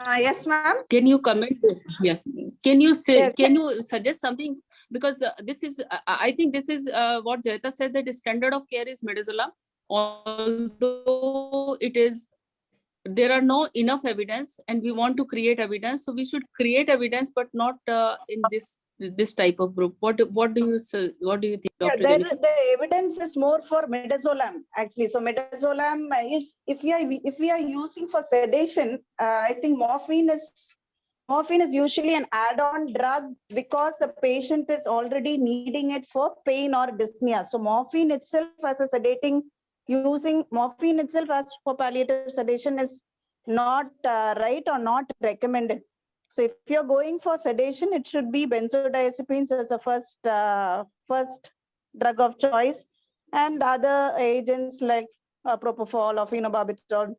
Yes, ma'am. Can you comment this? Yes. Can you say? Can you suggest something? Because this is, I think this is what Jayata said, that the standard of care is midazolam, although it is there are no enough evidence, and we want to create evidence. So we should create evidence, but not in this type of group. What do you say? What do you think, Yeah, Dr. Ganesh? the evidence is more for midazolam actually. So midazolam is, if we are using for sedation, I think morphine is usually an add-on drug because the patient is already needing it for pain or dyspnea. So morphine itself as a sedating, using morphine itself as for palliative sedation is not right or not recommended. So if you're going for sedation, it should be benzodiazepines as a first drug of choice, and other agents like propofol or phenobarbital.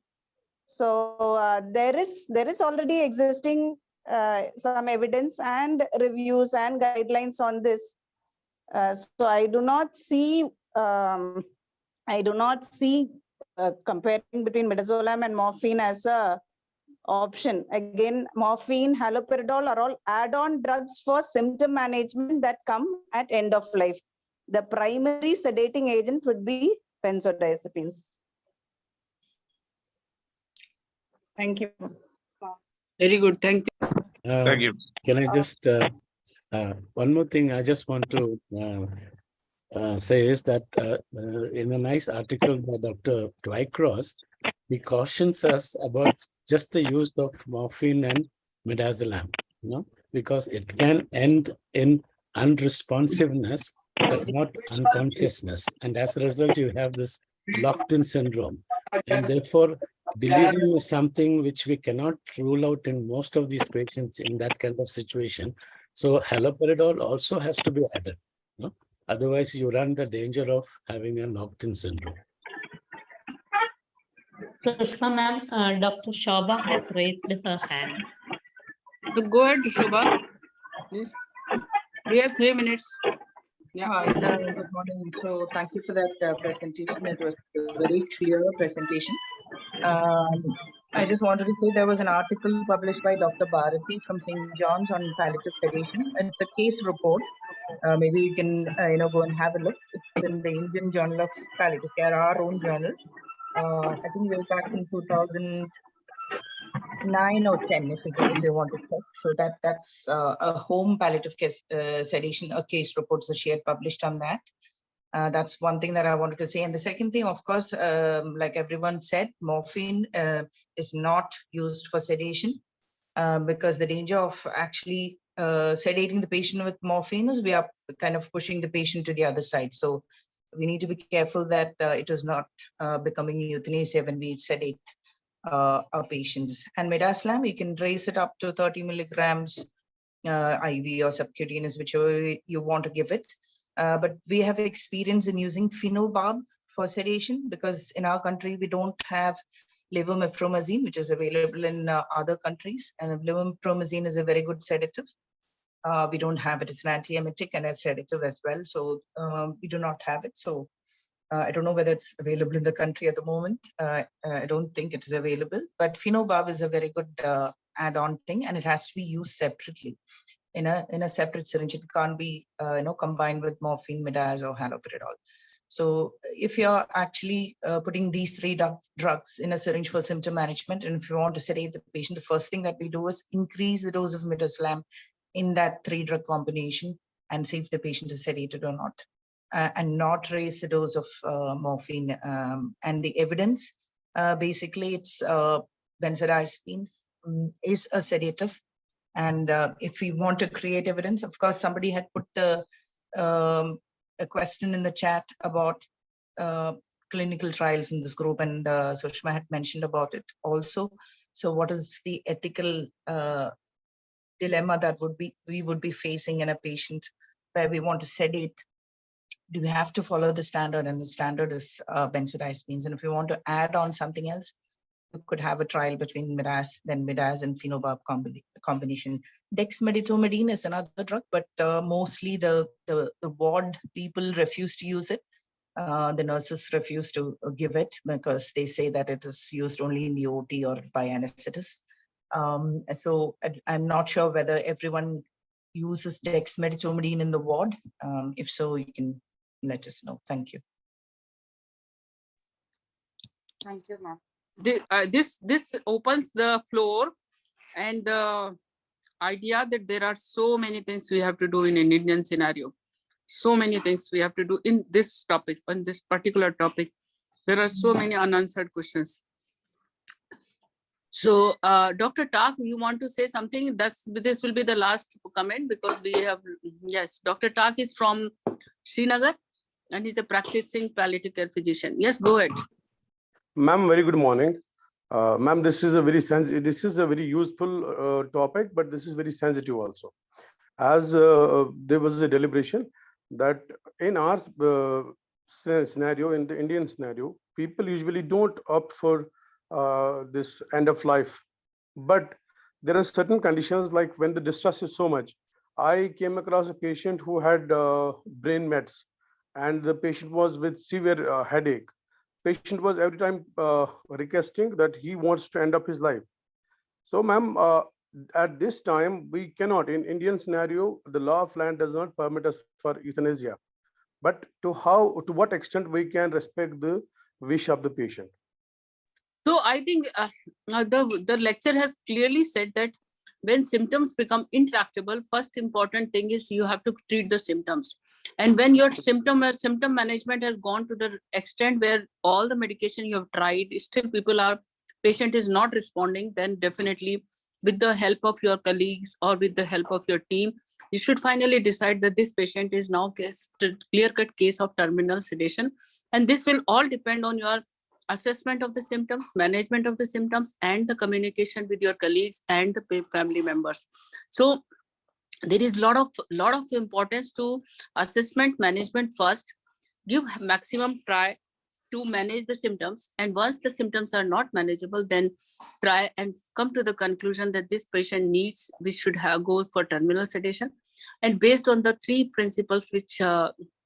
So there is already existing some evidence and reviews and guidelines on this. So I do not see comparing between midazolam and morphine as a option. Again, morphine, haloperidol are all add-on drugs for symptom management that come at end of life. The primary sedating agent would be benzodiazepines. Thank you. Very good. Thank you. Thank you. Can I just one more thing I just want to say is that in a nice article by Dr. Twycross, he cautions us about just the use of morphine and midazolam, because it can end in unresponsiveness, but not unconsciousness. And as a result, you have this locked-in syndrome. And therefore, delirium is something which we cannot rule out in most of these patients in that kind of situation. So haloperidol also has to be added. Otherwise, you run the danger of having a locked-in syndrome. Sushma ma'am, Dr. Shobha has raised her hand. So go ahead, Shobha. Please. We have 3 minutes. Yeah. Hi, good morning. So thank you for that presentation. It was a very clear presentation. I just wanted to say there was an article published by Dr. Bharati from St. John's on palliative sedation. It's a case report. Maybe you can go and have a look. It's in the Indian Journal of Palliative Care, our own journal. I think way back in 2009 or 10, if you want to check. So that's a home palliative case, sedation, a case report. So she had published on that. That's one thing that I wanted to say. And the second thing, of course, like everyone said, morphine is not used for sedation because the danger of actually sedating the patient with morphine is we are kind of pushing the patient to the other side. So we need to be careful that it is not becoming euthanasia when we sedate our patients. And midazolam, you can raise it up to 30 milligrams IV or subcutaneous, whichever you want to give it. But we have experience in using phenobarb for sedation because in our country, we don't have levomethomazine, which is available in other countries. And levomethomazine is a very good sedative. We don't have it. It's an antiemetic and a sedative as well. So we do not have it. So I don't know whether it's available in the country at the moment. I don't think it is available. But phenobarb is a very good add-on thing, and it has to be used separately. In a separate syringe, it can't be combined with morphine, midaz, or haloperidol. So if you're actually putting these three drugs in a syringe for symptom management, and if you want to sedate the patient, the first thing that we do is increase the dose of midazolam in that 3-drug combination and see if the patient is sedated or not, and not raise the dose of morphine. And the evidence, basically, it's benzodiazepines is a sedative. And if we want to create evidence, of course, somebody had put a question in the chat about clinical trials in this group, and Sushma had mentioned about it also. So what is the ethical dilemma that we would be facing in a patient where we want to sedate? Do we have to follow the standard? And the standard is benzodiazepines. And if we want to add on something else, you could have a trial between midaz and phenobarb combination. Dexmedetomidine is another drug, but mostly the ward people refuse to use it. The nurses refuse to give it because they say that it is used only in the OT or by anesthetists. So I'm not sure whether everyone uses dexmedetomidine in the ward. If so, you can let us know. Thank you. Thank you, ma'am. This opens the floor and the idea that there are so many things we have to do in an Indian scenario. So many things we have to do in this topic, on this particular topic. There are so many unanswered questions. So, Dr. Tak, you want to say something? This will be the last comment because we have, yes, Dr. Tak is from Srinagar and he's a practicing palliative care physician. Yes, go ahead. Ma'am, very good morning. Ma'am, this is a very useful topic, but this is very sensitive also. As there was a deliberation that in our scenario, in the Indian scenario, people usually don't opt for this end of life. But there are certain conditions like when the distress is so much. I came across a patient who had brain mets, and the patient was with severe headache. Patient was every time requesting that he wants to end up his life. So, ma'am, at this time, we cannot, in Indian scenario, the law of land does not permit us for euthanasia. But to what extent we can respect the wish of the patient? So I think the lecture has clearly said that when symptoms become intractable, first important thing is you have to treat the symptoms. And when your symptom management has gone to the extent where all the medication you have tried, still patient is not responding, then definitely with the help of your colleagues or with the help of your team, you should finally decide that this patient is now clear-cut case of terminal sedation. And this will all depend on your assessment of the symptoms, management of the symptoms, and the communication with your colleagues and the family members. So there is lot of importance to assessment management first. Give maximum try to manage the symptoms, and once the symptoms are not manageable, then try and come to the conclusion that this patient needs, we should go for terminal sedation. And based on the three principles which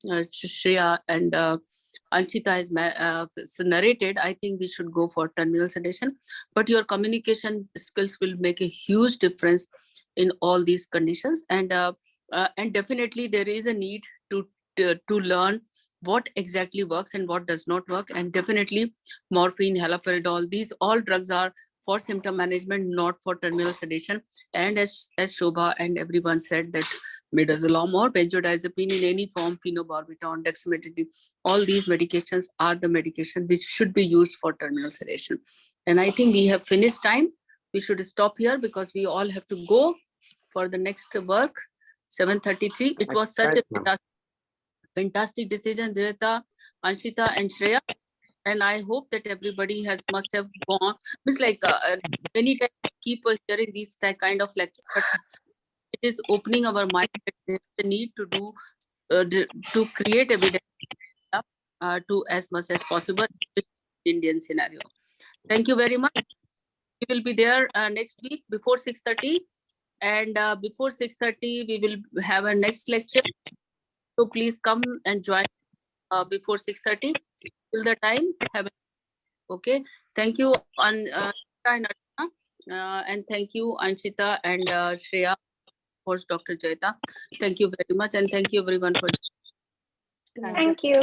Shreya and Anshita has narrated, I think we should go for terminal sedation. But your communication skills will make a huge difference in all these conditions. And definitely there is a need to learn what exactly works and what does not work. And definitely morphine, haloperidol, these all drugs are for symptom management, not for terminal sedation. And as Shobha and everyone said, that midazolam or benzodiazepine in any form, phenobarbital, dexmedetomidine, all these medications are the medication which should be used for terminal sedation. And I think we have finished time. We should stop here because we all have to go for the next work, 7:33. It was such a fantastic decision, Jayata, Anshita, and Shreya. And I hope that everybody must have gone. It's like many times we keep hearing these kind of lectures, but it is opening our mind that there's a need to do to create evidence to as much as possible in Indian scenario. Thank you very much. We will be there next week before 6:30, and before 6:30 we will have a next lecture. So please come and join before 6:30. Till the time, okay. Thank you, and thank you, Anshita and Shreya, host Dr. Jayata. Thank you very much, and thank you everyone for. Thank you.